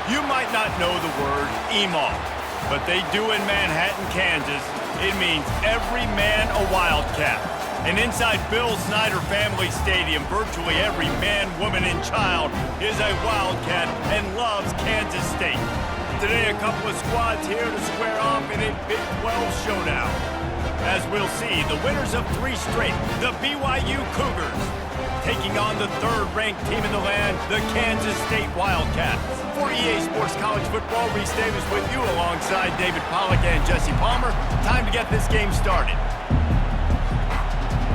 You might not know the word EMAW, but they do in Manhattan, Kansas. It means every man a Wildcat. And inside Bill Snyder Family Stadium, virtually every man, woman, and child is a Wildcat and loves Kansas State. Today, a couple of squads here to square off in a Big 12 showdown. As we'll see, the winners of 3 straight, the BYU Cougars, taking on the 3rd-ranked team in the land, the Kansas State Wildcats. For EA Sports College Football, Reese Davis with you alongside David Pollack and Jesse Palmer. Time to get this game started.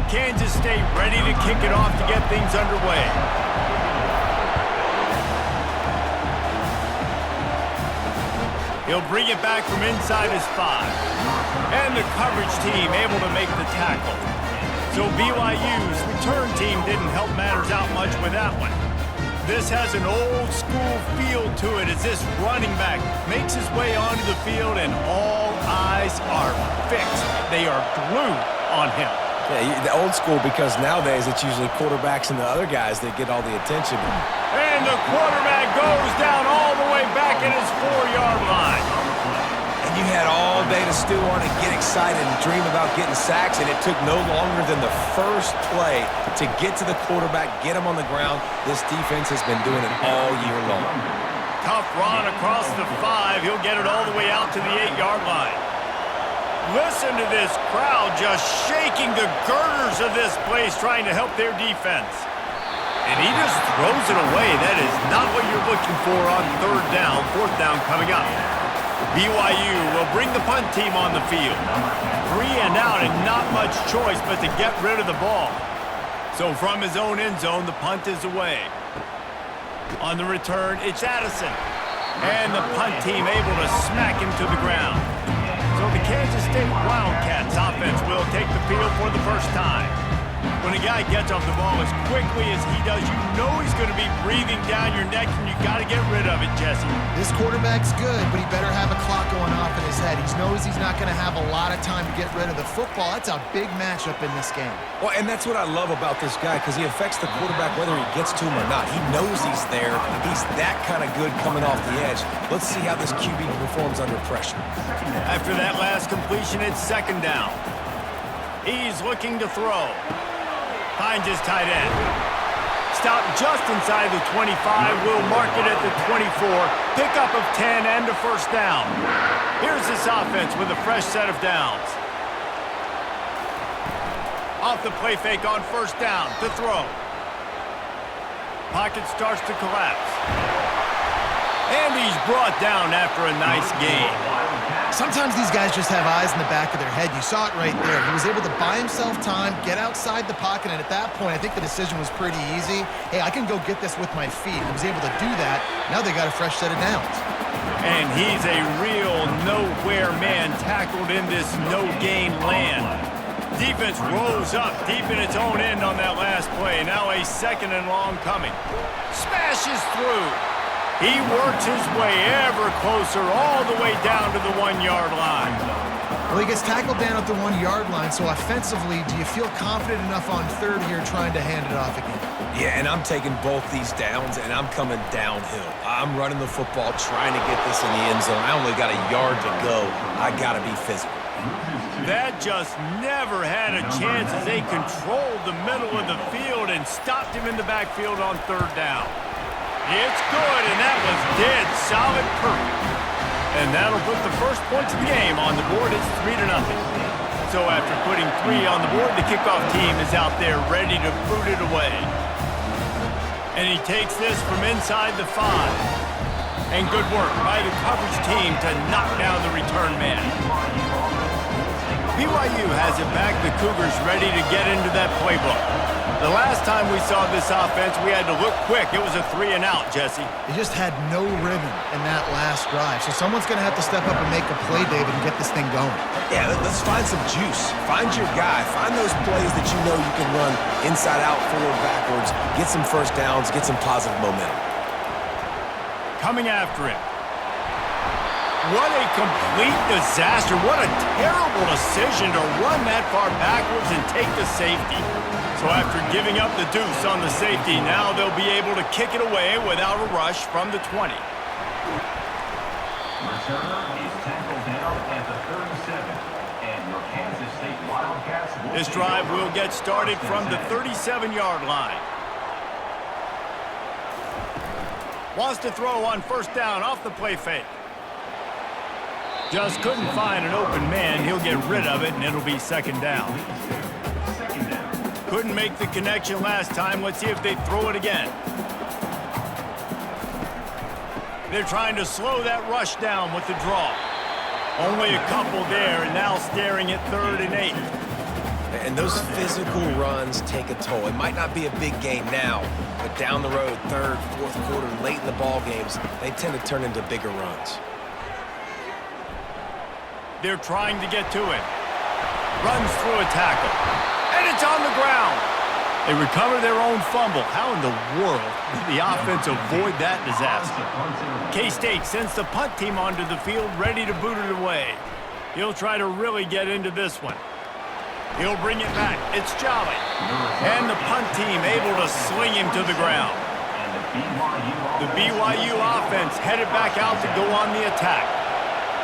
Kansas State ready to kick it off to get things underway. He'll bring it back from inside his 5. And the coverage team able to make the tackle. So BYU's return team didn't help matters out much with that one. This has an old-school feel to it as this running back makes his way onto the field and all eyes are fixed. They are glued on him. Yeah, the old school, because nowadays it's usually quarterbacks and the other guys that get all the attention. And the quarterback goes down all the way back at his 4-yard line. And you had all day to stew on and get excited and dream about getting sacks, and it took no longer than the first play to get to the quarterback, get him on the ground. This defense has been doing it all year long. Tough run across the 5. He'll get it all the way out to the 8-yard line. Listen to this crowd just shaking the girders of this place trying to help their defense. And he just throws it away. That is not what you're looking for on 3rd down, 4th down coming up. BYU will bring the punt team on the field. 3 and out and not much choice but to get rid of the ball. So from his own end zone, the punt is away. On the return, it's Addison. And the punt team able to smack him to the ground. So the Kansas State Wildcats offense will take the field for the first time. When a guy gets off the ball as quickly as he does, you know he's going to be breathing down your neck, and you got to get rid of it, Jesse. This quarterback's good, but he better have a clock going off in his head. He knows he's not going to have a lot of time to get rid of the football. That's a big matchup in this game. Well, and that's what I love about this guy, because he affects the quarterback whether he gets to him or not. He knows he's there. He's that kind of good coming off the edge. Let's see how this QB performs under pressure. After that last completion, it's 2nd down. He's looking to throw. Finds his tight end. Stop just inside the 25. Will mark it at the 24. Pickup of 10 and a 1st down. Here's this offense with a fresh set of downs. Off the play fake on 1st down to throw. Pocket starts to collapse. And he's brought down after a nice gain. Sometimes these guys just have eyes in the back of their head. You saw it right there. He was able to buy himself time, get outside the pocket, and at that point, I think the decision was pretty easy. Hey, I can go get this with my feet. He was able to do that. Now they got a fresh set of downs. And he's a real nowhere man tackled in this no-gain land. Defense rolls up deep in its own end on that last play. Now a 2nd and long coming. Smashes through. He works his way ever closer all the way down to the 1-yard line. Well, he gets tackled down at the 1-yard line, so offensively, do you feel confident enough on 3rd here trying to hand it off again? Yeah, and I'm taking both these downs, and I'm coming downhill. I'm running the football, trying to get this in the end zone. I only got a yard to go. I got to be physical. That just never had a chance as they controlled the middle of the field and stopped him in the backfield on 3rd down. It's good, and that was dead solid perfect. And that'll put the first points of the game on the board. It's 3-0. So after putting 3 on the board, the kickoff team is out there ready to boot it away. And he takes this from inside the 5. And good work by the coverage team to knock down the return man. BYU has it back. The Cougars ready to get into that playbook. The last time we saw this offense, we had to look quick. It was a 3 and out, Jesse. They just had no rhythm in that last drive. So someone's going to have to step up and make a play, David, and get this thing going. Yeah, let's find some juice. Find your guy. Find those plays that you know you can run inside out, forward, backwards. Get some 1st downs. Get some positive momentum. Coming after him. What a complete disaster. What a terrible decision to run that far backwards and take the safety. So after giving up the deuce on the safety, now they'll be able to kick it away without a rush from the 20. Returner is tackled down at the 37. And your Kansas State Wildcats will This drive will get started from the 37-yard line. Wants to throw on first down off the play fake. Just couldn't find an open man. He'll get rid of it, and it'll be second down. Couldn't make the connection last time. Let's see if they throw it again. They're trying to slow that rush down with the draw. Only a couple there, and now staring at 3rd and 8. And those physical runs take a toll. It might not be a big game now, but down the road, 3rd, 4th quarter, late in the ball games, they tend to turn into bigger runs. They're trying to get to him. Runs through a tackle. And it's on the ground. They recover their own fumble. How in the world did the offense avoid that disaster? K-State sends the punt team onto the field, ready to boot it away. He'll try to really get into this one. He'll bring it back. It's Jolly. And the punt team able to sling him to the ground. The BYU offense headed back out to go on the attack.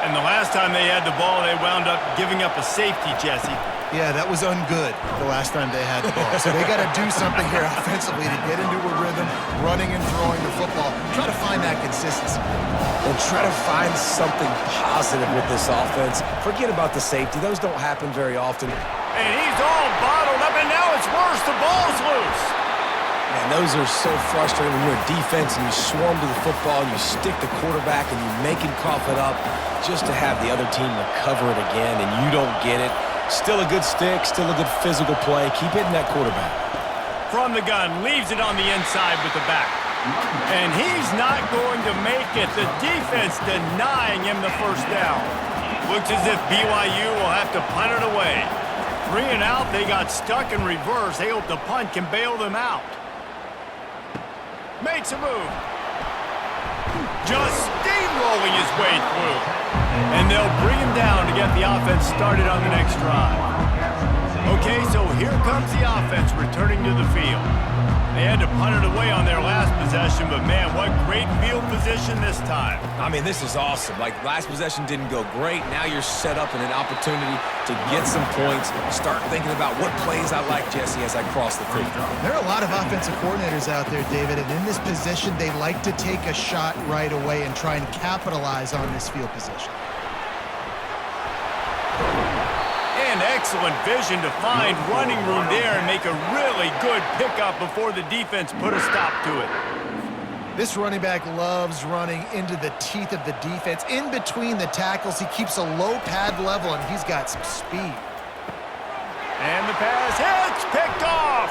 And the last time they had the ball, they wound up giving up a safety, Jesse. Yeah, that was ungood the last time they had the ball. So they got to do something here offensively to get into a rhythm, running and throwing the football. Try to find that consistency. And try to find something positive with this offense. Forget about the safety. Those don't happen very often. And he's all bottled up, and now it's worse. The ball's loose. And those are so frustrating when you're a defense and you swarm to the football and you stick the quarterback and you make him cough it up just to have the other team recover it again and you don't get it. Still a good stick, still a good physical play. Keep hitting that quarterback. From the gun, leaves it on the inside with the back. And he's not going to make it. The defense denying him the first down. Looks as if BYU will have to punt it away. 3 and out, they got stuck in reverse. They hope the punt can bail them out. Makes a move. Just steamrolling his way through. And they'll bring him down to get the offense started on the next drive. Okay, so here comes the offense returning to the field. They had to punt it away on their last possession, but man, what great field position this time. I mean, this is awesome. Like, last possession didn't go great. Now you're set up in an opportunity to get some points. Start thinking about what plays I like, Jesse, as I cross the field. There are a lot of offensive coordinators out there, David, and in this position, they like to take a shot right away and try and capitalize on this field position. And excellent vision to find running room there and make a really good pickup before the defense put a stop to it. This running back loves running into the teeth of the defense. In between the tackles, he keeps a low pad level, and he's got some speed. And the pass hits, picked off.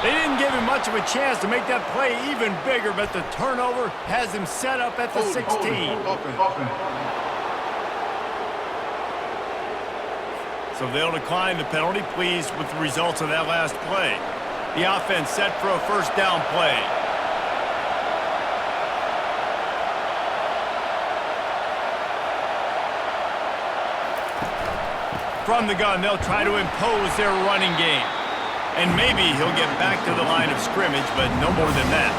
They didn't give him much of a chance to make that play even bigger, but the turnover has him set up at the 16. So they'll decline the penalty, pleased with the results of that last play. The offense set for a first down play. From the gun, they'll try to impose their running game. And maybe he'll get back to the line of scrimmage, but no more than that.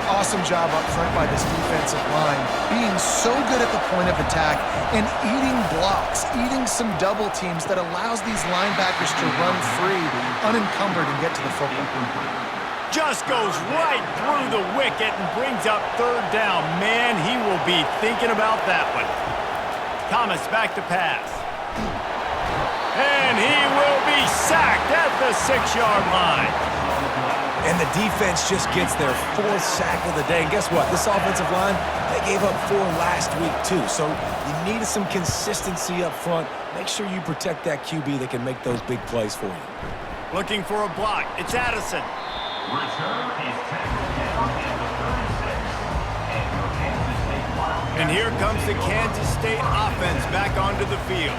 Awesome job up front by this defensive line, being so good at the point of attack and eating blocks, eating some double teams that allows these linebackers to run free, unencumbered, and get to the football. Just goes right through the wicket and brings up 3rd down. Man, he will be thinking about that one. Thomas back to pass. And he will be sacked at the 6-yard line. And the defense just gets their 4th sack of the day. And guess what? This offensive line, they gave up 4 last week too. So you need some consistency up front. Make sure you protect that QB that can make those big plays for you. Looking for a block. It's Addison. Return is tackled down at the 36. And your Kansas State Wildcats. And here comes the Kansas State offense back onto the field.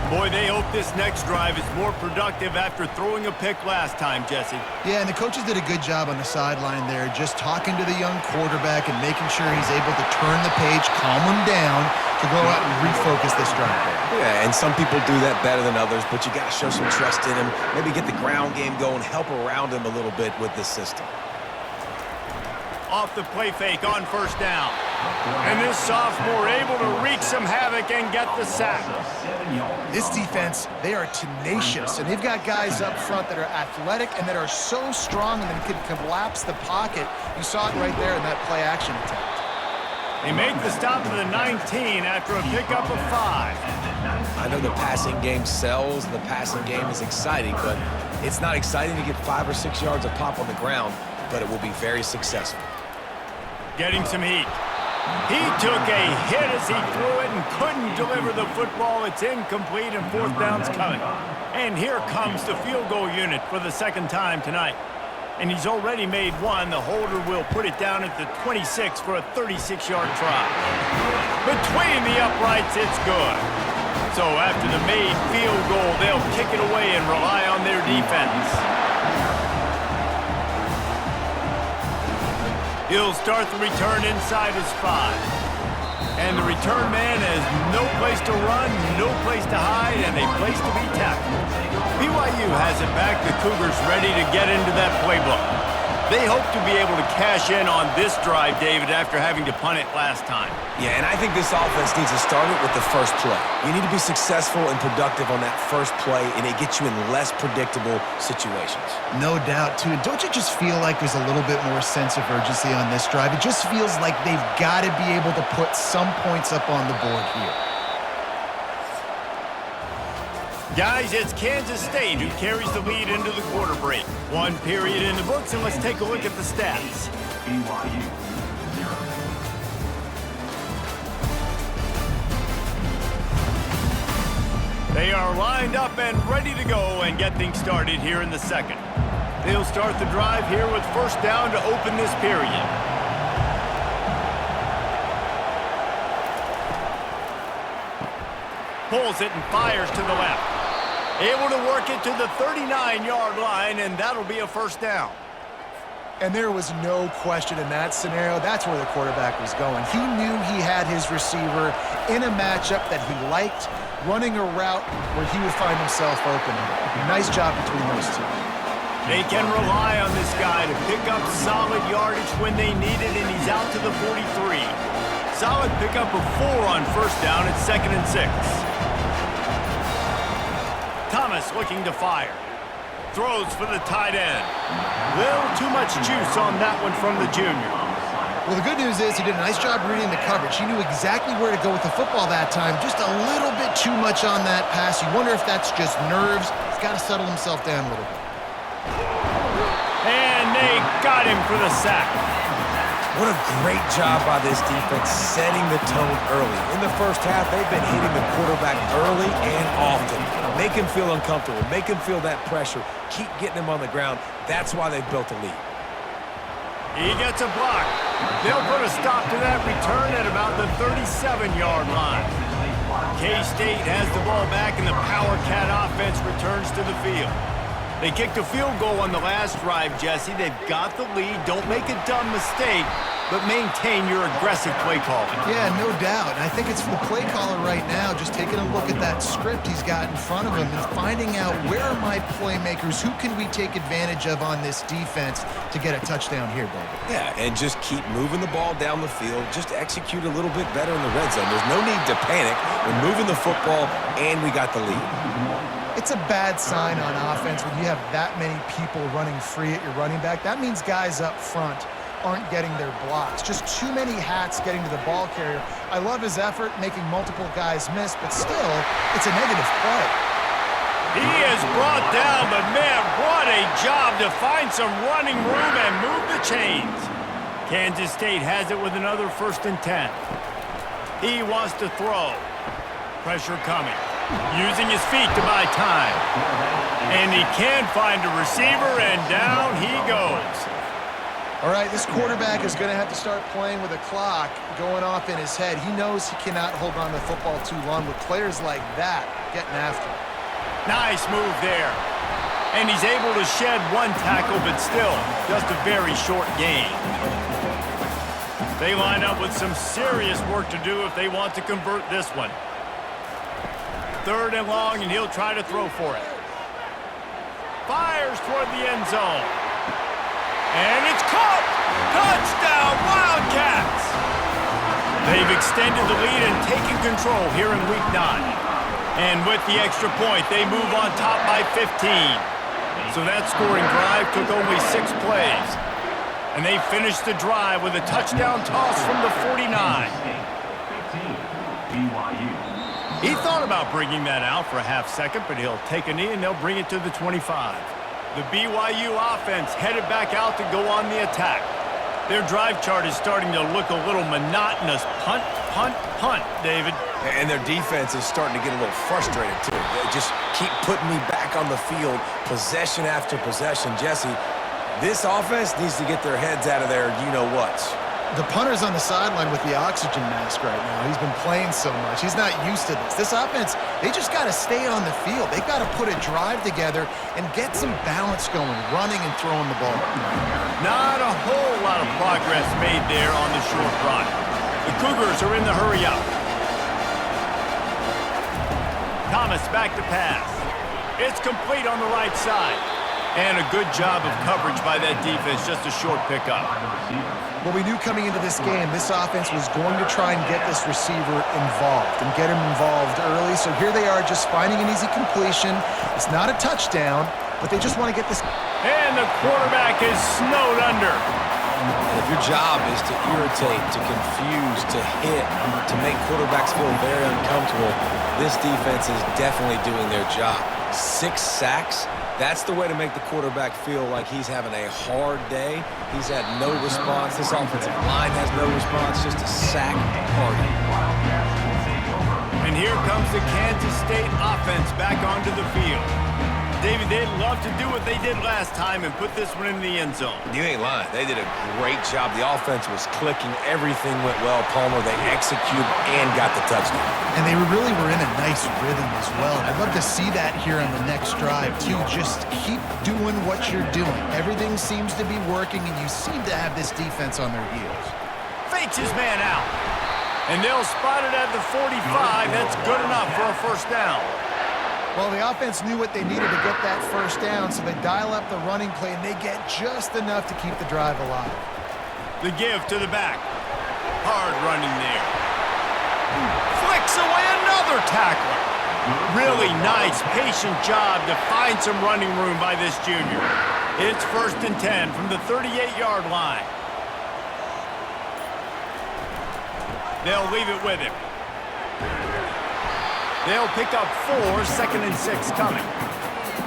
Boy, they hope this next drive is more productive after throwing a pick last time, Jesse. Yeah, and the coaches did a good job on the sideline there, just talking to the young quarterback and making sure he's able to turn the page, calm him down, to go out and refocus this drive. Yeah, and some people do that better than others, but you got to show some trust in him. Maybe get the ground game going, help around him a little bit with this system. Off the play fake on first down. And this sophomore able to wreak some havoc and get the sack. This defense, they are tenacious, and they've got guys up front that are athletic and that are so strong and that can collapse the pocket. You saw it right there in that play-action attempt. They make the stop to the 19 after a pickup of 5. I know the passing game sells, and the passing game is exciting, but it's not exciting to get 5 or 6 yards of pop on the ground, but it will be very successful. Getting some heat. He took a hit as he threw it and couldn't deliver the football. It's incomplete and 4th down's coming. And here comes the field goal unit for the 2nd time tonight. And he's already made 1. The holder will put it down at the 26 for a 36-yard try. Between the uprights, it's good. So after the made field goal, they'll kick it away and rely on their defense. He'll start the return inside his 5. And the return man has no place to run, no place to hide, and a place to be tackled. BYU has it back. The Cougars ready to get into that playbook. They hope to be able to cash in on this drive, David, after having to punt it last time. Yeah, and I think this offense needs to start it with the first play. You need to be successful and productive on that first play, and it gets you in less predictable situations. No doubt, too. Don't you just feel like there's a little bit more sense of urgency on this drive? It just feels like they've got to be able to put some points up on the board here. Guys, it's Kansas State who carries the lead into the quarter break. 1 period in the books, and let's take a look at the stats. BYU 0. They are lined up and ready to go and get things started here in the 2nd. They'll start the drive here with 1st down to open this period. Pulls it and fires to the left. Able to work it to the 39-yard line, and that'll be a 1st down. And there was no question in that scenario. That's where the quarterback was going. He knew he had his receiver in a matchup that he liked, running a route where he would find himself open. Nice job between those two. They can rely on this guy to pick up solid yardage when they need it, and he's out to the 43. Solid pickup of 4 on 1st down at 2nd and 6. Thomas looking to fire. Throws for the tight end. Little too much juice on that one from the junior. Well, the good news is he did a nice job reading the coverage. He knew exactly where to go with the football that time. Just a little bit too much on that pass. You wonder if that's just nerves. He's got to settle himself down a little bit. And they got him for the sack. What a great job by this defense setting the tone early. In the first half, they've been hitting the quarterback early and often. Make him feel uncomfortable. Make him feel that pressure. Keep getting him on the ground. That's why they've built a lead. He gets a block. They'll put a stop to that return at about the 37-yard line. K-State has the ball back, and the Power Cat offense returns to the field. They kicked a field goal on the last drive, Jesse. They've got the lead. Don't make a dumb mistake, but maintain your aggressive play calling. Yeah, no doubt. And I think it's the play caller right now just taking a look at that script he's got in front of him and finding out where are my playmakers, who can we take advantage of on this defense to get a touchdown here, David. Yeah, and just keep moving the ball down the field. Just execute a little bit better in the red zone. There's no need to panic. We're moving the football, and we got the lead. It's a bad sign on offense when you have that many people running free at your running back. That means guys up front aren't getting their blocks. Just too many hats getting to the ball carrier. I love his effort, making multiple guys miss, but still, it's a negative play. He is brought down, but man, what a job to find some running room and move the chains. Kansas State has it with another 1st and 10. He wants to throw. Pressure coming. Using his feet to buy time. And he can find a receiver, and down he goes. All right, this quarterback is going to have to start playing with a clock going off in his head. He knows he cannot hold on to the football too long with players like that getting after him. Nice move there. And he's able to shed 1 tackle, but still just a very short gain. They line up with some serious work to do if they want to convert this one. 3rd and long, and he'll try to throw for it. Fires toward the end zone. And it's caught! Touchdown, Wildcats! They've extended the lead and taken control here in Week 9. And with the extra point, they move on top by 15. So that scoring drive took only 6 plays. And they finished the drive with a touchdown toss from the 49. 15, BYU. He thought about bringing that out for a half second, but he'll take a knee and they'll bring it to the 25. The BYU offense headed back out to go on the attack. Their drive chart is starting to look a little monotonous. Punt, punt, punt, David. And their defense is starting to get a little frustrated, too. They just keep putting me back on the field, possession after possession. Jesse, this offense needs to get their heads out of their you-know-whats. The punter's on the sideline with the oxygen mask right now. He's been playing so much. He's not used to this. This offense, they just got to stay on the field. They've got to put a drive together and get some balance going, running and throwing the ball. Not a whole lot of progress made there on the short run. The Cougars are in the hurry up. Thomas back to pass. It's complete on the right side. And a good job of coverage by that defense, just a short pickup. Well, we knew coming into this game, this offense was going to try and get this receiver involved and get him involved early. So here they are just finding an easy completion. It's not a touchdown, but they just want to get this. And the quarterback is snowed under. And if your job is to irritate, to confuse, to hit, to make quarterbacks feel very uncomfortable, this defense is definitely doing their job. 6 sacks. That's the way to make the quarterback feel like he's having a hard day. He's had no response. This offensive line has no response, just a sack party. And here comes the Kansas State offense back onto the field. David, they'd love to do what they did last time and put this one in the end zone. You ain't lying. They did a great job. The offense was clicking. Everything went well, Palmer. They executed and got the touchdown. And they really were in a nice rhythm as well. And I'd love to see that here on the next drive, too. Just keep doing what you're doing. Everything seems to be working, and you seem to have this defense on their heels. Fakes his man out. And they'll spot it at the 45. That's good enough for a first down. Well, the offense knew what they needed to get that first down, so they dial up the running play, and they get just enough to keep the drive alive. The give to the back. Hard running there. Flicks away another tackler. Really nice, patient job to find some running room by this junior. It's 1st and 10 from the 38-yard line. They'll leave it with him. They'll pick up 4, 2nd and 6 coming.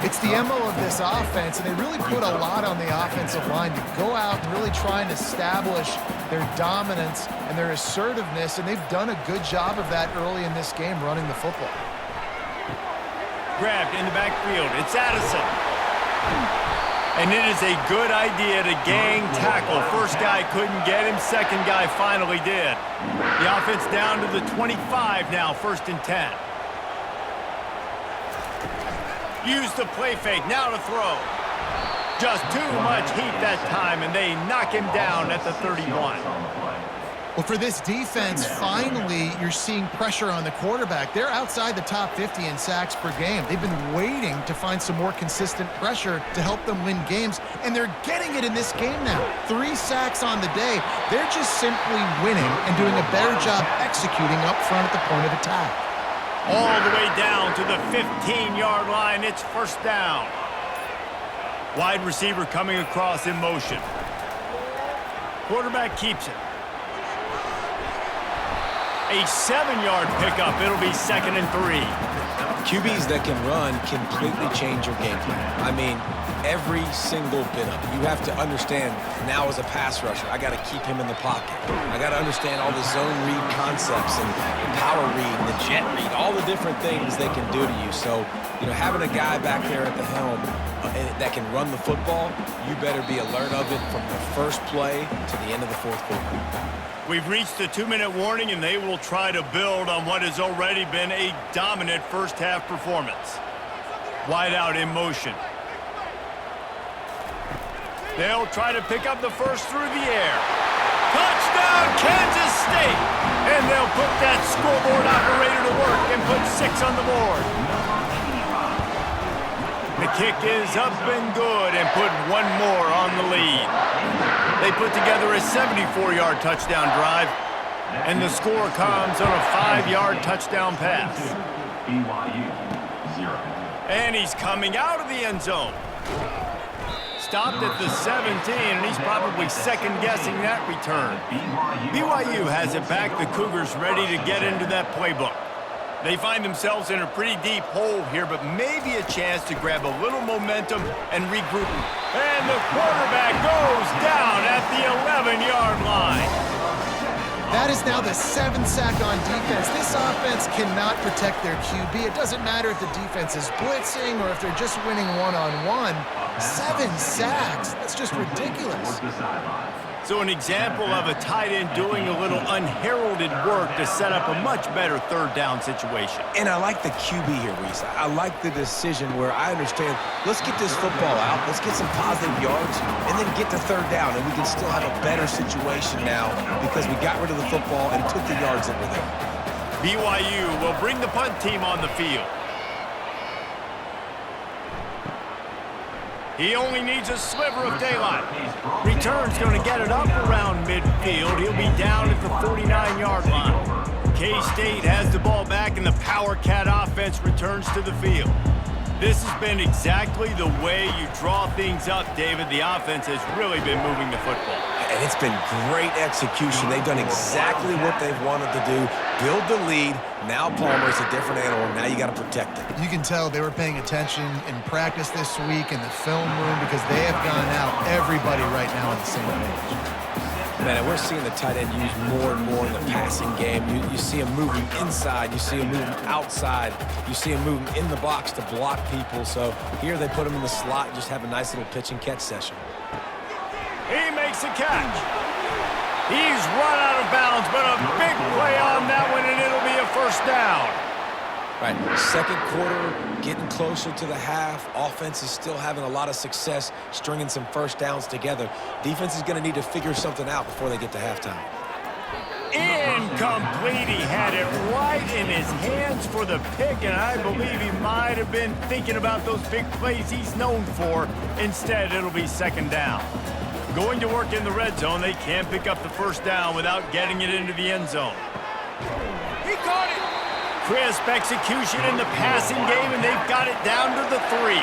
It's the MO of this offense, and they really put a lot on the offensive line to go out and really try and establish their dominance and their assertiveness, and they've done a good job of that early in this game running the football. Grabbed in the backfield. It's Addison. And it is a good idea to gang tackle. First guy couldn't get him. Second guy finally did. The offense down to the 25 now, 1st and 10. Use the play fake, now to throw. Just too much heat that time, and they knock him down at the 31. Well, for this defense, finally, you're seeing pressure on the quarterback. They're outside the top 50 in sacks per game. They've been waiting to find some more consistent pressure to help them win games, and they're getting it in this game now. 3 sacks on the day. They're just simply winning and doing a better job executing up front at the point of attack. All the way down to the 15-yard line. It's 1st down. Wide receiver coming across in motion. Quarterback keeps it. A 7-yard pickup. It'll be 2nd and 3. QBs that can run completely change your game plan. I mean, every single bit of it. You have to understand, now as a pass rusher, I got to keep him in the pocket. I got to understand all the zone read concepts and the power read and the jet read, all the different things they can do to you. So, you know, having a guy back there at the helm that can run the football, you better be alert of it from the first play to the end of the 4th quarter. We've reached the 2-minute warning, and they will try to build on what has already been a dominant first-half performance. Wide out in motion. They'll try to pick up the first through the air. Touchdown, Kansas State! And they'll put that scoreboard operator to work and put 6 on the board. The kick is up and good and put 1 more on the lead. They put together a 74-yard touchdown drive. And the score comes on a 5-yard touchdown pass. BYU 0. And he's coming out of the end zone. Stopped at the 17, and he's probably second-guessing that return. BYU has it back. The Cougars ready to get into that playbook. They find themselves in a pretty deep hole here, but maybe a chance to grab a little momentum and regroup. And the quarterback goes down at the 11-yard line. That is now the 7th sack on defense. This offense cannot protect their QB. It doesn't matter if the defense is blitzing or if they're just winning one-on-one. 7 sacks. That's just ridiculous. So an example of a tight end doing a little unheralded work to set up a much better third down situation. And I like the QB here, Reese. I like the decision where I understand, let's get this football out, let's get some positive yards, and then get to third down, and we can still have a better situation now because we got rid of the football and took the yards that were there. BYU will bring the punt team on the field. He only needs a sliver of daylight. Return's going to get it up around midfield. He'll be down at the 49-yard line. K-State has the ball back, and the Power Cat offense returns to the field. This has been exactly the way you draw things up, David. The offense has really been moving the football. And it's been great execution. They've done exactly what they've wanted to do. Build the lead. Now Palmer's a different animal. Now you got to protect it. You can tell they were paying attention in practice this week in the film room because they have gone out everybody right now on the same page. Man, and we're seeing the tight end used more and more in the passing game. You see him moving inside. You see him moving outside. You see him moving in the box to block people. So here they put him in the slot and just have a nice little pitch and catch session. He makes a catch. He's run out of bounds, but a big play on that one, and it'll be a first down. Right, second quarter, getting closer to the half. Offense is still having a lot of success stringing some first downs together. Defense is going to need to figure something out before they get to halftime. Incomplete. He had it right in his hands for the pick, and I believe he might have been thinking about those big plays he's known for. Instead, it'll be second down. Going to work in the red zone. They can't pick up the first down without getting it into the end zone. He caught it. Crisp execution in the passing game, and they've got it down to the 3.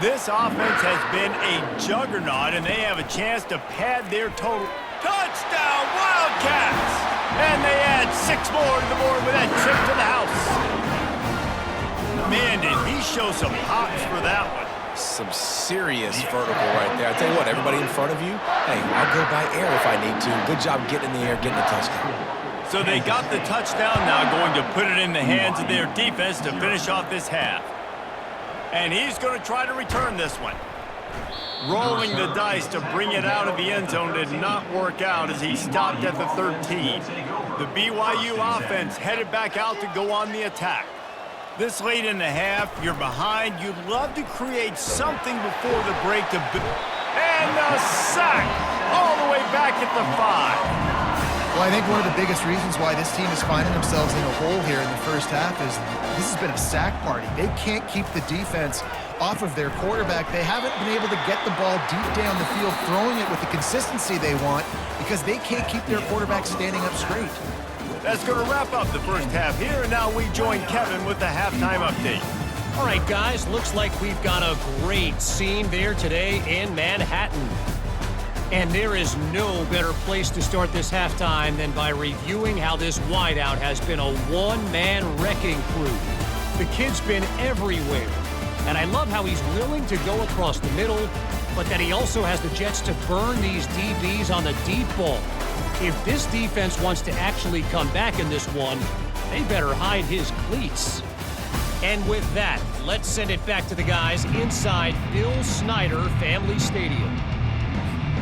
This offense has been a juggernaut, and they have a chance to pad their total. Touchdown, Wildcats! And they add 6 more to the board with that trip to the house. Man, did he show some hops for that one. Some serious vertical right there. I tell you what, everybody in front of you, hey, I'll go by air if I need to. Good job getting in the air, getting a touchdown. So they got the touchdown, now going to put it in the hands of their defense to finish off this half. And he's going to try to return this one. Rolling the dice to bring it out of the end zone did not work out as he stopped at the 13. The BYU offense headed back out to go on the attack. This late in the half, you're behind. You'd love to create something before the break to... And a sack all the way back at the 5. Well, I think one of the biggest reasons why this team is finding themselves in a hole here in the first half is this has been a sack party. They can't keep the defense off of their quarterback. They haven't been able to get the ball deep down the field, throwing it with the consistency they want because they can't keep their quarterback standing up straight. That's going to wrap up the first half here, and now we join Kevin with the halftime update. All right, guys, looks like we've got a great scene there today in Manhattan. And there is no better place to start this halftime than by reviewing how this wideout has been a one-man wrecking crew. The kid's been everywhere, and I love how he's willing to go across the middle, but that he also has the jets to burn these DBs on the deep ball. If this defense wants to actually come back in this one, they better hide his cleats. And with that, let's send it back to the guys inside Bill Snyder Family Stadium.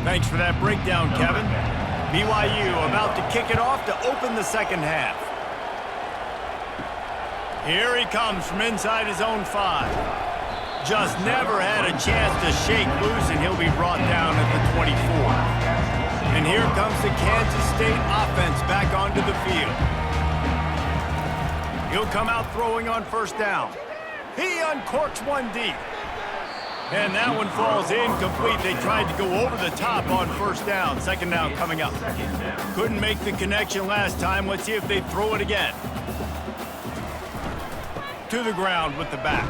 Thanks for that breakdown, Kevin. BYU about to kick it off to open the second half. Here he comes from inside his own 5. Just never had a chance to shake loose, and he'll be brought down at the 24. And here comes the Kansas State offense back onto the field. He'll come out throwing on first down. He uncorks one deep. And that one falls incomplete. They tried to go over the top on first down. Second down coming up. Couldn't make the connection last time. Let's see if they throw it again. To the ground with the back.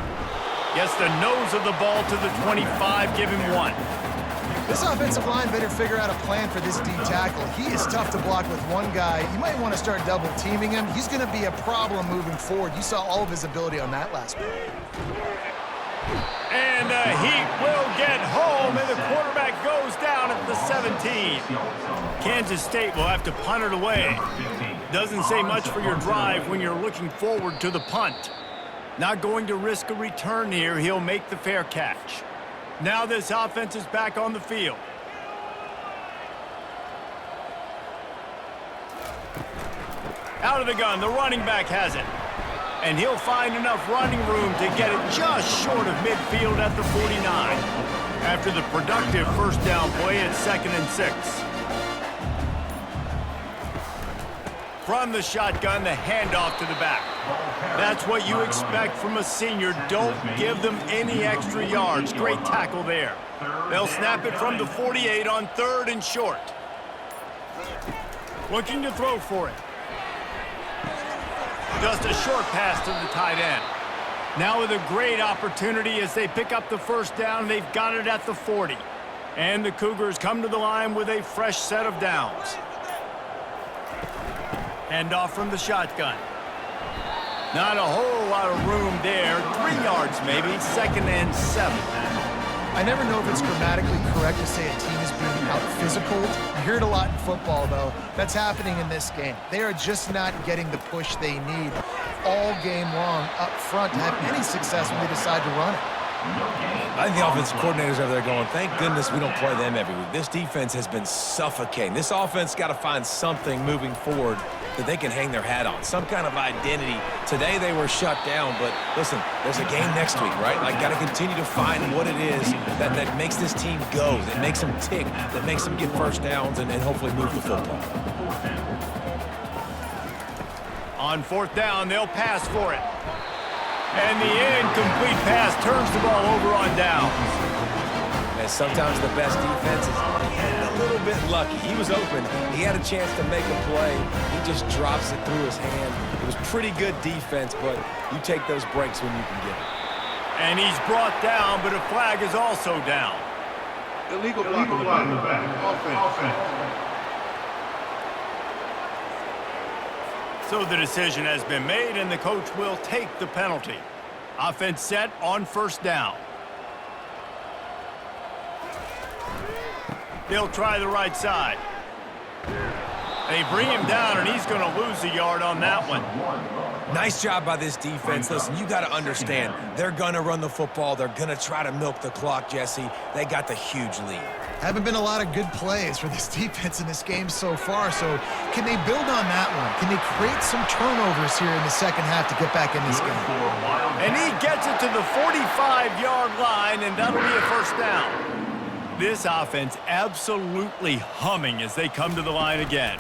Gets the nose of the ball to the 25. Give him 1. This offensive line better figure out a plan for this D tackle. He is tough to block with one guy. You might want to start double teaming him. He's going to be a problem moving forward. You saw all of his ability on that last play. And the Heat will get home, and the quarterback goes down at the 17. Kansas State will have to punt it away. Doesn't say much for your drive when you're looking forward to the punt. Not going to risk a return here. He'll make the fair catch. Now this offense is back on the field. Out of the gun, the running back has it. And he'll find enough running room to get it just short of midfield at the 49. After the productive first down play, it's 2nd and 6. From the shotgun, the handoff to the back. That's what you expect from a senior. Don't give them any extra yards. Great tackle there. They'll snap it from the 48 on 3rd and short. Looking to throw for it. Just a short pass to the tight end. Now with a great opportunity as they pick up the first down. They've got it at the 40. And the Cougars come to the line with a fresh set of downs. Hand off from the shotgun. Not a whole lot of room there. 3 yards maybe. 2nd and 7. I never know if it's grammatically correct to say a team is being out-physical. You hear it a lot in football, though. That's happening in this game. They are just not getting the push they need all game long up front to have any success when they decide to run it. I think the offensive coordinators over there going, thank goodness we don't play them every week. This defense has been suffocating. This offense got to find something moving forward that they can hang their hat on, some kind of identity. Today they were shut down, but listen, there's a game next week, right? Like, got to continue to find what it is that makes this team go, that makes them tick, that makes them get first downs and hopefully move the football. On 4th down, they'll pass for it. And the incomplete pass turns the ball over on down. And sometimes the best defense is a little bit lucky. He was open. He had a chance to make a play. He just drops it through his hand. It was pretty good defense, but you take those breaks when you can get them. And he's brought down, but a flag is also down. Illegal block in the back. Offense. So the decision has been made, and the coach will take the penalty. Offense set on 1st down. They'll try the right side. They bring him down, and he's going to lose a yard on that one. Nice job by this defense. Listen, you got to understand, they're going to run the football. They're going to try to milk the clock, Jesse. They got the huge lead. Haven't been a lot of good plays for this defense in this game so far, so can they build on that one? Can they create some turnovers here in the second half to get back in this game? And he gets it to the 45-yard line, and that'll be a first down. This offense absolutely humming as they come to the line again.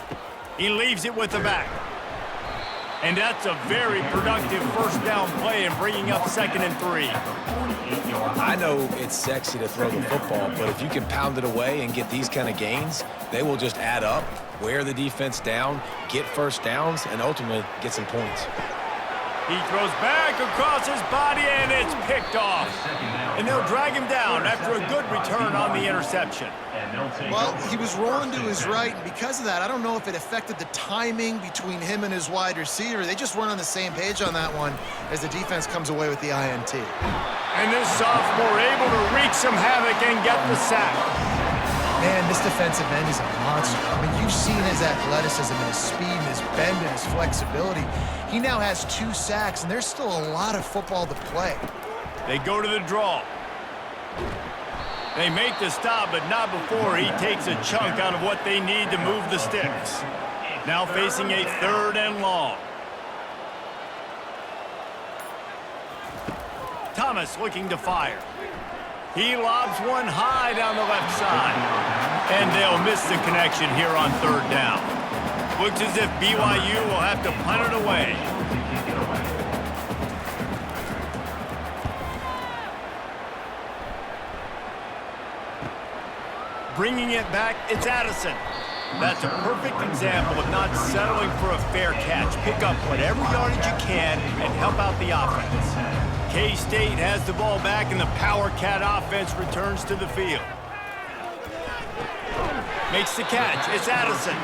He leaves it with the back. And that's a very productive first down play and bringing up 2nd and 3. I know it's sexy to throw the football, but if you can pound it away and get these kind of gains, they will just add up, wear the defense down, get first downs, and ultimately get some points. He throws back across his body, and it's picked off. And they'll drag him down after a good return on the interception. Well, he was rolling to his right, and because of that, I don't know if it affected the timing between him and his wide receiver. They just weren't on the same page on that one as the defense comes away with the INT. And this sophomore able to wreak some havoc and get the sack. Man, this defensive end is a monster. I mean, you've seen his athleticism and his speed and his bend and his flexibility. He now has 2 sacks, and there's still a lot of football to play. They go to the draw. They make the stop, but not before he takes a chunk out of what they need to move the sticks. Now facing a 3rd and long. Thomas looking to fire. He lobs one high down the left side. And they'll miss the connection here on 3rd down. Looks as if BYU will have to punt it away. Bringing it back, it's Addison. That's a perfect example of not settling for a fair catch. Pick up whatever yardage you can and help out the offense. K-State has the ball back, and the Power Cat offense returns to the field. Makes the catch. It's Addison.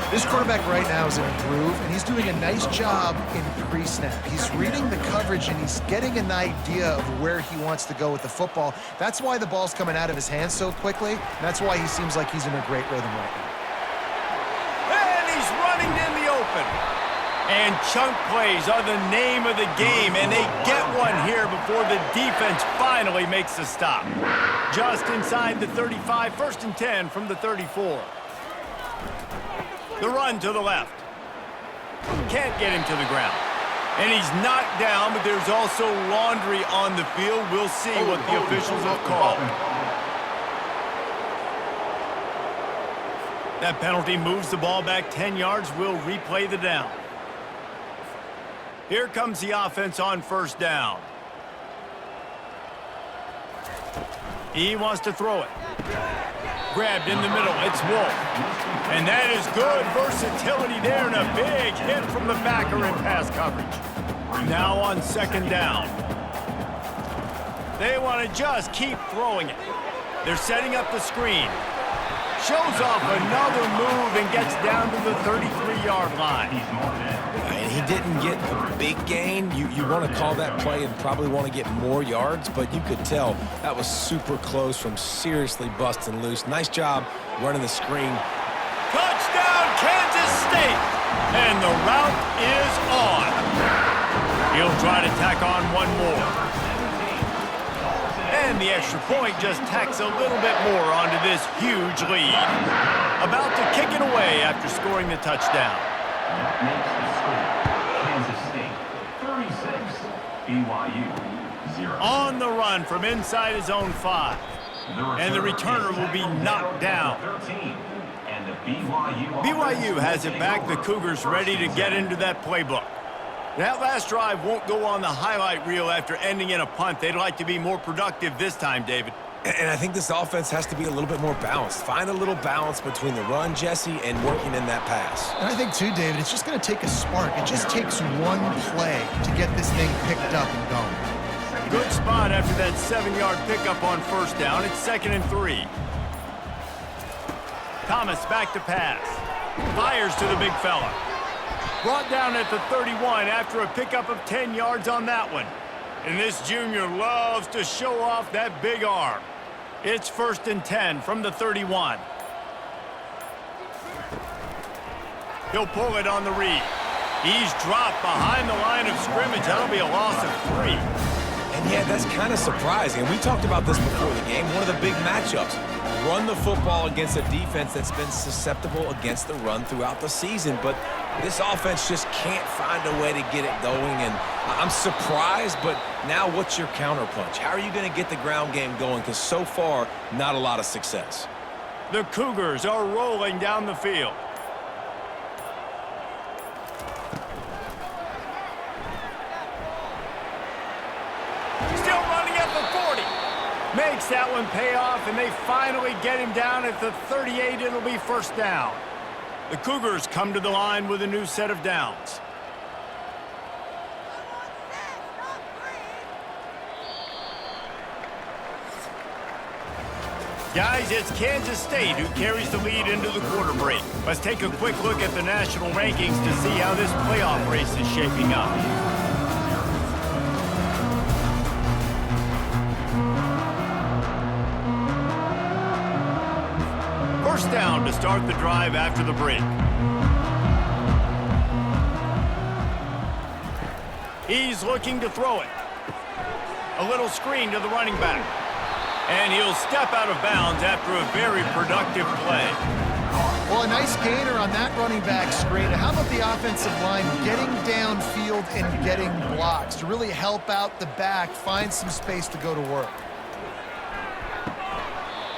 This quarterback right now is in a groove, and he's doing a nice job in pre-snap. He's reading the coverage, and he's getting an idea of where he wants to go with the football. That's why the ball's coming out of his hands so quickly. And that's why he seems like he's in a great rhythm right now. And he's running in the open. And chunk plays are the name of the game, and they get one here before the defense finally makes the stop. Just inside the 35, 1st and 10 from the 34. The run to the left. Can't get him to the ground. And he's knocked down, but there's also laundry on the field. We'll see what the officials have called. That penalty moves the ball back 10 yards. We'll replay the down. Here comes the offense on 1st down. He wants to throw it. Grabbed in the middle. It's Wolf. And that is good versatility there, and a big hit from the backer in pass coverage. Now on 2nd down. They want to just keep throwing it. They're setting up the screen. Shows off another move and gets down to the 33-yard line. And he didn't get a big gain. You want to call that play and probably want to get more yards, but you could tell that was super close from seriously busting loose. Nice job running the screen. Touchdown, Kansas State! And the route is on. He'll try to tack on one more. And the extra point just tacks a little bit more onto this huge lead. About to kick it away after scoring the touchdown. That makes the score Kansas State 36, BYU 0. On the run from inside his own 5. And the returner will be knocked down. 13. And the BYU has it back. The Cougars ready to get into that playbook. That last drive won't go on the highlight reel after ending in a punt. They'd like to be more productive this time, David. And I think this offense has to be a little bit more balanced. Find a little balance between the run, Jesse, and working in that pass. And I think, too, David, it's just going to take a spark. It just takes one play to get this thing picked up and going. Good spot after that 7-yard pickup on 1st down. It's 2nd and 3. Thomas back to pass. Fires to the big fella. Brought down at the 31 after a pickup of 10 yards on that one. And this junior loves to show off that big arm. It's 1st and 10 from the 31. He'll pull it on the read. He's dropped behind the line of scrimmage. That'll be a loss of 3. And yeah, that's kind of surprising. We talked about this before the game. One of the big matchups. Run the football against a defense that's been susceptible against the run throughout the season. But this offense just can't find a way to get it going. And I'm surprised, but now what's your counterpunch? How are you going to get the ground game going? Because so far, not a lot of success. The Cougars are rolling down the field. Still running at the 40. Makes that one pay off, and they finally get him down at the 38. It'll be 1st down. The Cougars come to the line with a new set of downs. Guys, it's Kansas State who carries the lead into the quarter break. Let's take a quick look at the national rankings to see how this playoff race is shaping up. First down to start the drive after the break. He's looking to throw it. A little screen to the running back. And he'll step out of bounds after a very productive play. Well, a nice gainer on that running back screen. How about the offensive line getting downfield and getting blocks to really help out the back, find some space to go to work?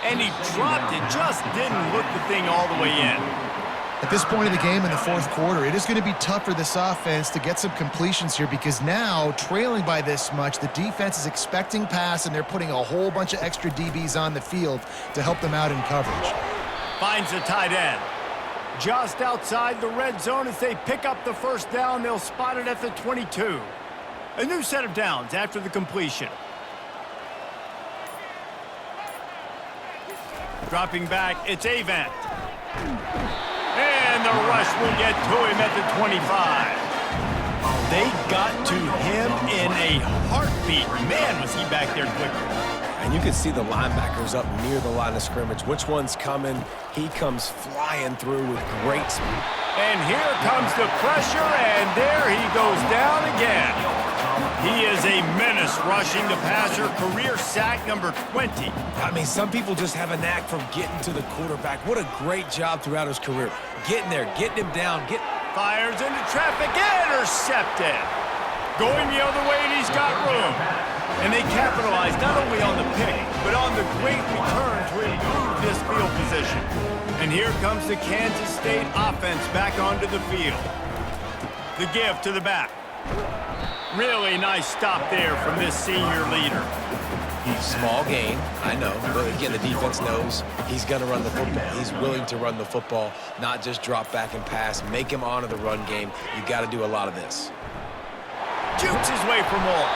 And he dropped it, just didn't look the thing all the way in. At this point of the game in the fourth quarter, it is going to be tough for this offense to get some completions here because now, trailing by this much, the defense is expecting pass, and they're putting a whole bunch of extra DBs on the field to help them out in coverage. Finds the tight end. Just outside the red zone as they pick up the first down. They'll spot it at the 22. A new set of downs after the completion. Dropping back, it's Avant. And the rush will get to him at the 25. They got to him in a heartbeat. Man, was he back there quickly. And you can see the linebackers up near the line of scrimmage. Which one's coming? He comes flying through with great speed. And here comes the pressure, and there he goes down again. He is a menace rushing the passer, career sack number 20. I mean, some people just have a knack for getting to the quarterback. What a great job throughout his career. Getting there, getting him down, Fires into traffic, intercepted. Going the other way, and he's got room. And they capitalize not only on the pick, but on the great return to improve this field position. And here comes the Kansas State offense back onto the field. The give to the back. Really nice stop there from this senior leader. Small gain, I know, but again, the defense knows he's going to run the football. He's willing to run the football, not just drop back and pass, make him honor the run game. You got to do a lot of this. Jukes his way for more.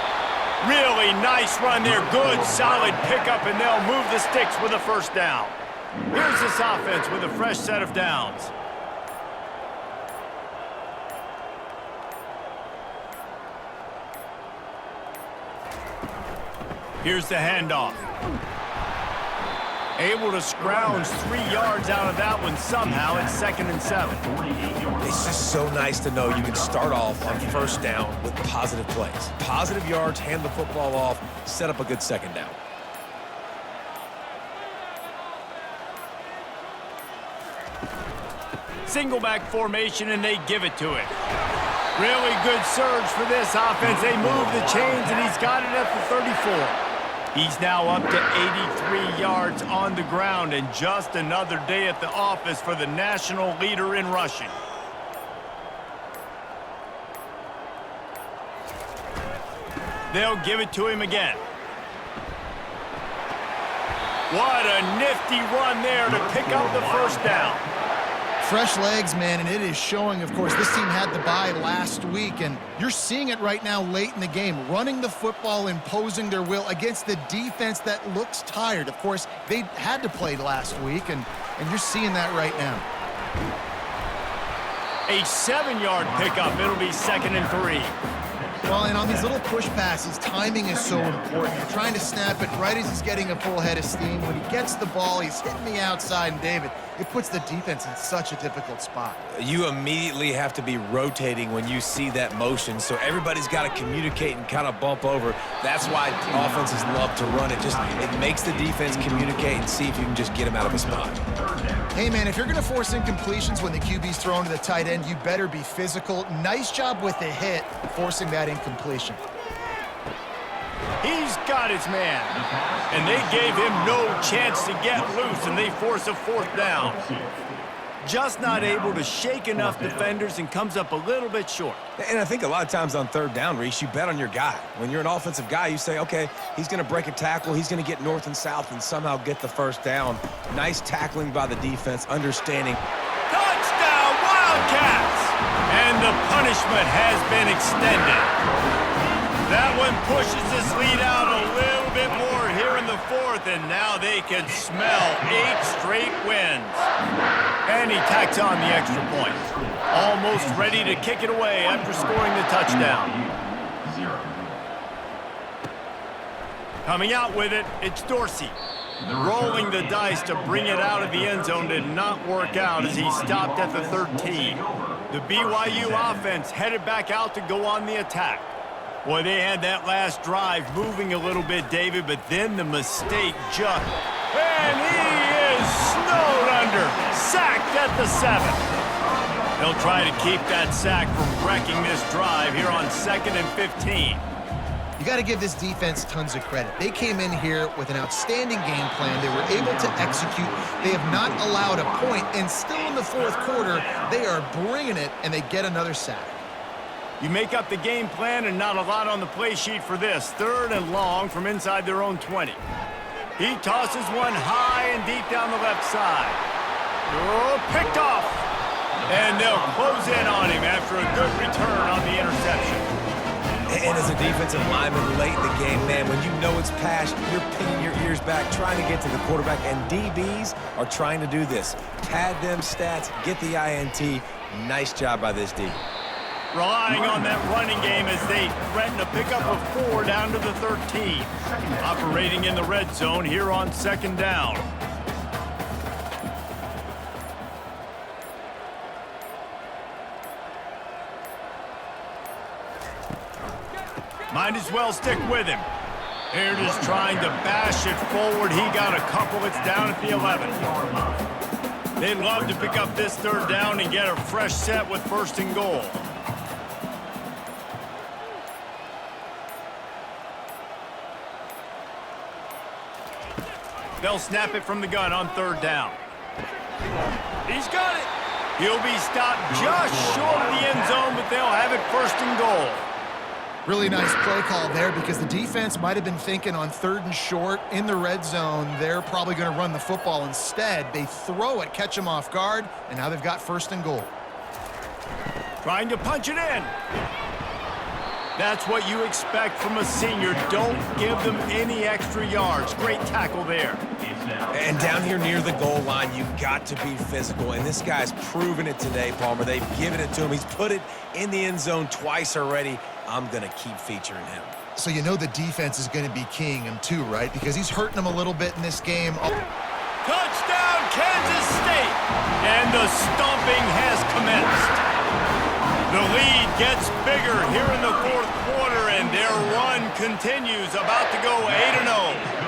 Really nice run there. Good, solid pickup, and they'll move the sticks with a first down. Here's this offense with a fresh set of downs. Here's the handoff. Able to scrounge 3 yards out of that one somehow. It's 2nd and 7. It's just so nice to know you can start off on first down with positive plays. Positive yards, hand the football off, set up a good second down. Single back formation, and they give it to it. Really good surge for this offense. They move the chains, and he's got it at the 34. He's now up to 83 yards on the ground, and just another day at the office for the national leader in rushing. They'll give it to him again. What a nifty run there to pick up the first down. Fresh legs, man, and it is showing, of course, this team had the bye last week, and you're seeing it right now late in the game, running the football, imposing their will against the defense that looks tired. Of course, they had to play last week, and you're seeing that right now. A 7-yard pickup. It'll be 2nd and 3. Well, and on these little push passes, timing is so important. You're trying to snap it right as he's getting a full head of steam. When he gets the ball, he's hitting the outside, and David, it puts the defense in such a difficult spot. You immediately have to be rotating when you see that motion, so everybody's got to communicate and kind of bump over. That's why offenses love to run it. It makes the defense communicate and see if you can just get him out of a spot. Hey, man, if you're going to force incompletions when the QB's thrown to the tight end, you better be physical. Nice job with the hit, forcing that incompletion. He's got his man, and they gave him no chance to get loose, and they force a 4th down. Just not able to shake enough defenders and comes up a little bit short. And I think a lot of times on 3rd down, Reese, you bet on your guy. When you're an offensive guy, you say, okay, he's going to break a tackle, he's going to get north and south and somehow get the first down. Nice tackling by the defense, understanding. Touchdown, Wildcats! And the punishment has been extended. That one pushes this lead out a little bit more here in the 4th, and now they can smell 8 straight wins. And he tacks on the extra point. Almost ready to kick it away after scoring the touchdown. Coming out with it, it's Dorsey. Rolling the dice to bring it out of the end zone did not work out as he stopped at the 13. The BYU offense headed back out to go on the attack. Boy, they had that last drive moving a little bit, David, but then the mistake just... And he is snowed under, sacked at the 7. They'll try to keep that sack from wrecking this drive here on 2nd and 15. You got to give this defense tons of credit. They came in here with an outstanding game plan. They were able to execute. They have not allowed a point, and still in the fourth quarter, they are bringing it, and they get another sack. You make up the game plan and not a lot on the play sheet for this. 3rd and long from inside their own 20. He tosses one high and deep down the left side. Oh, picked off. And they'll close in on him after a good return on the interception. And as a defensive lineman late in the game, man, when you know it's passed, you're pinning your ears back, trying to get to the quarterback, and DBs are trying to do this. Pad them stats, get the INT. Nice job by this D. Relying on that running game as they threaten a pickup of 4 down to the 13. Operating in the red zone here on 2nd down. Might as well stick with him. Here it is trying to bash it forward. He got a couple. It's down at the 11. They'd love to pick up this 3rd down and get a fresh set with 1st and goal. They'll snap it from the gun on 3rd down. He's got it. He'll be stopped just short of the end zone, but they'll have it 1st and goal. Really nice play call there because the defense might have been thinking on 3rd and short in the red zone, they're probably going to run the football instead. They throw it, catch them off guard, and now they've got 1st and goal. Trying to punch it in. That's what you expect from a senior. Don't give them any extra yards. Great tackle there. And down here near the goal line, you've got to be physical. And this guy's proven it today, Palmer. They've given it to him. He's put it in the end zone twice already. I'm going to keep featuring him. So you know the defense is going to be keying him too, right? Because he's hurting them a little bit in this game. Touchdown, Kansas State! And the stomping has commenced. The lead gets bigger here in the 4th quarter, and their run continues, about to go 8-0.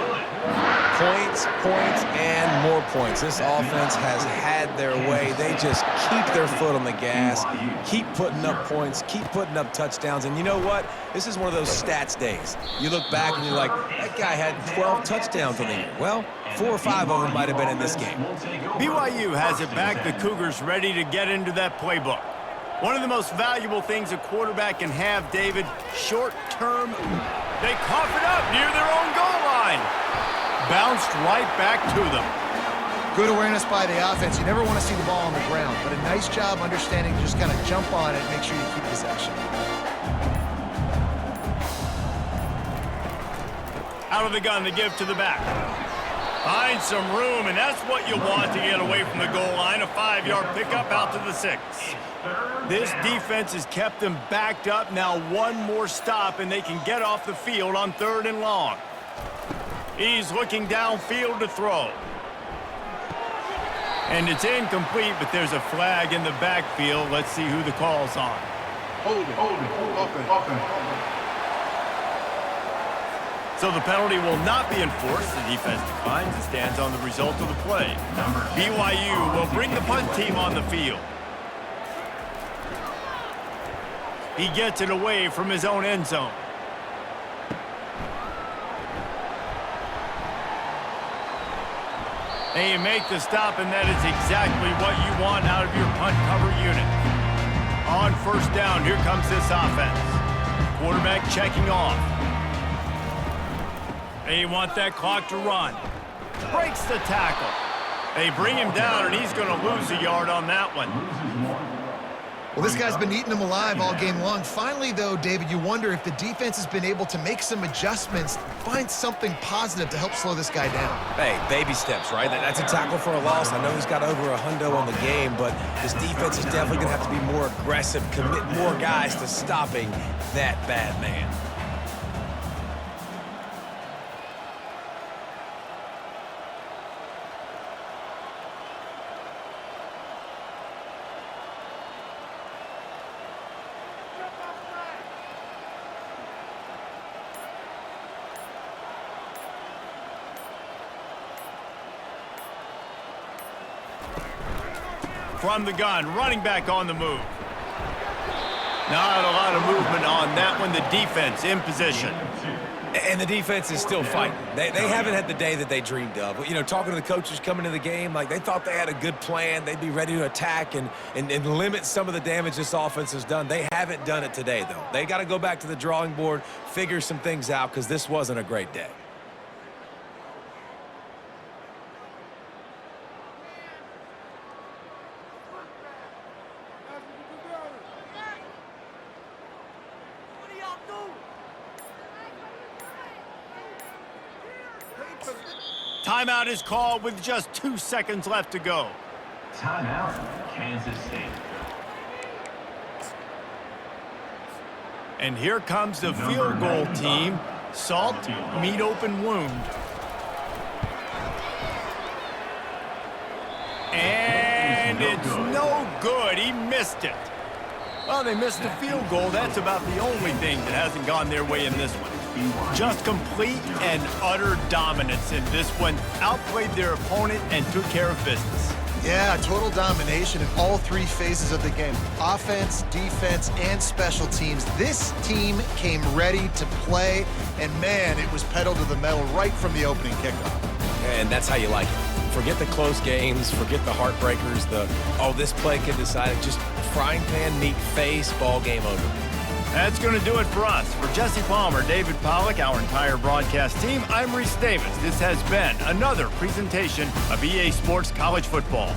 Points, points, and more points. This offense has had their way. They just keep their foot on the gas, keep putting up points, keep putting up touchdowns. And you know what? This is one of those stats days. You look back and you're like, that guy had 12 touchdowns on the year. Well, 4 or 5 of them might have been in this game. BYU has it back. The Cougars ready to get into that playbook. One of the most valuable things a quarterback can have, David, short-term. They cough it up near their own goal line. Bounced right back to them. Good awareness by the offense. You never want to see the ball on the ground, but a nice job understanding to just kind of jump on it and make sure you keep possession. Out of the gun, they give to the back. Find some room, and that's what you want to get away from the goal line. A 5-yard pickup out to the 6. This defense has kept them backed up. Now one more stop, and they can get off the field on 3rd and long. He's looking downfield to throw. And it's incomplete, but there's a flag in the backfield. Let's see who the call's on. Hold it. Offense. So the penalty will not be enforced. The defense declines and stands on the result of the play. BYU will bring the punt team on the field. He gets it away from his own end zone. They make the stop, and that is exactly what you want out of your punt cover unit. On 1st down, here comes this offense. Quarterback checking off. They want that clock to run. Breaks the tackle. They bring him down, and he's going to lose a yard on that one. Well, this guy's been eating them alive all game long. Finally, though, David, you wonder if the defense has been able to make some adjustments, find something positive to help slow this guy down. Hey, baby steps, right? That's a tackle for a loss. I know he's got over a hundo on the game, but this defense is definitely going to have to be more aggressive, commit more guys to stopping that bad man. From the gun, running back on the move. Not a lot of movement on that one. The defense in position. And the defense is still fighting. They haven't had the day that they dreamed of. You know, talking to the coaches coming into the game, like they thought they had a good plan. They'd be ready to attack and limit some of the damage this offense has done. They haven't done it today, though. They got to go back to the drawing board, figure some things out, because this wasn't a great day. Timeout is called with just 2 seconds left to go. Timeout, Kansas State. And here comes the field goal team. Salt, meet open wound. And it's no good. He missed it. Well, they missed the field goal. That's about the only thing that hasn't gone their way in this one. Just complete and utter dominance in this one. Outplayed their opponent and took care of business. Yeah, total domination in all three phases of the game. Offense, defense, and special teams. This team came ready to play, and man, it was pedal to the metal right from the opening kickoff. And that's how you like it. Forget the close games, forget the heartbreakers, this play can decide it. Just frying pan, meat face, ball game over. That's going to do it for us. For Jesse Palmer, David Pollack, our entire broadcast team, I'm Reese Davis. This has been another presentation of EA Sports College Football.